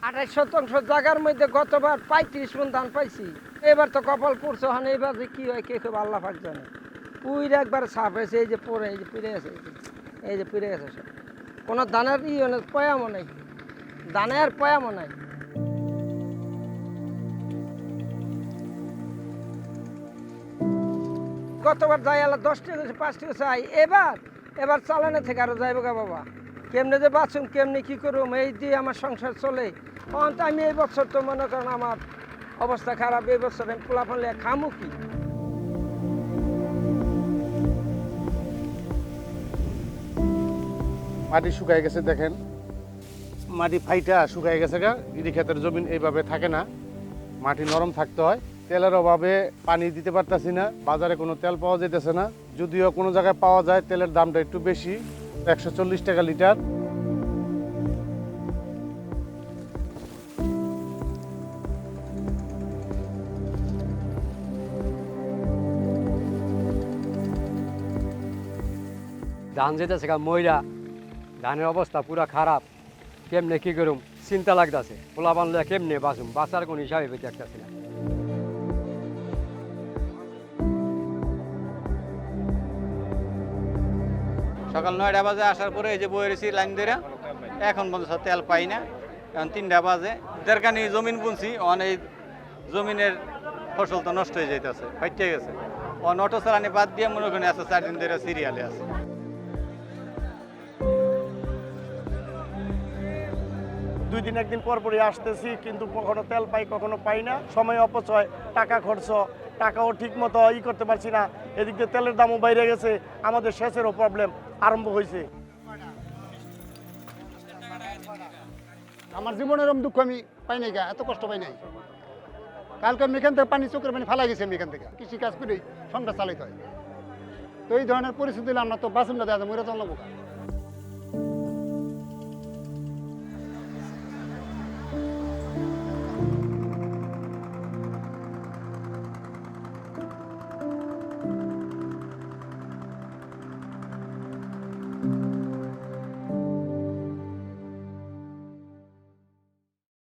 28% জায়গার মধ্যে গতবার 35 মণ ধান পাইছি। এবার তো কপাল পড়ছে, হন এবার যে কি হয় কে খুব আল্লাহ পাক জানে। পুইরা একবার সাফ হয়েছে, এই যে পরে এই যে পিড়ে আছে, এই যে পিড়ে আছে সব। কোনো ধানের পয়ামও নেই, ধানের পয়ামও নাই। গতবার যাই আল্লাহ 10 টাকা 5 টাকা চাই, এবার চালানো থেকে আরো যাইব গা বাবা। কেমনে যে বাঁচুম, কেমনে কি করুম, এই দিয়ে আমার সংসার চলে। তো আমি এই বছর তো মনে করেন আমার অবস্থা খারাপ, এই বছর আমি পোলা ফেললে খামু কি। মাটি শুকায় গেছে, দেখেন মাটি ফাইটা শুকায় গেছে গা। ইরি ক্ষেতের জমিন এইভাবে থাকে না, মাটি নরম থাকতে হয়। তেলের অভাবে পানি দিতে পারতাছি না, বাজারে কোনো তেল পাওয়া যাইতেছে না। যদিও কোনো জায়গায় পাওয়া যায়, তেলের দামটা একটু বেশি, 140 টাকা লিটার। ধান যেতেছে গা ময়রা, ধানের অবস্থা পুরা খারাপ। কেমনে কি করুম চিন্তা লাগতেছে, পোলা বানলে কেমনে বাঁচুম, বাঁচার কোনো হিসাবে পেতে একটা ছিল। সকাল 9টা বাজে আসার পরে এই যে বয়ে রয়েছি লাইন ধরে, এখন পর্যন্ত তেল পাই না। এখন 3টা বাজে, দেড়খানি জমিন বুনছি, এই জমিনের ফসল তো নষ্ট হয়ে যাইতেছে, ফাইটে গেছে। অটো চালানি বাদ দিয়ে মনে করেন আছে 4 দিন ধরে সিরিয়ালে আছে। 2 দিন 1 দিন পর পরই আসতেছি, কিন্তু কখনো তেল পাই কখনো পাই না। সময় অপচয়, টাকা খরচ, টাকাও ঠিক মতো করতে পারছি না। এদিক দিয়ে তেলের দামও বাইরে গেছে, আমাদের সেচেরও প্রবলেম আরম্ভ হয়েছে। আমার জীবনের এরকম দুঃখ আমি পাই নাই, এত কষ্ট পাই নাই। কালকে আমি এখান থেকে পানি চোখের পানি ফালাই গেছি, আমি এখান থেকে কৃষি কাজ করেই সংসার চালিত হয়। তো এই ধরনের পরিস্থিতি আমরা তো বাঁচুন না, দেওয়া মরে চলবো।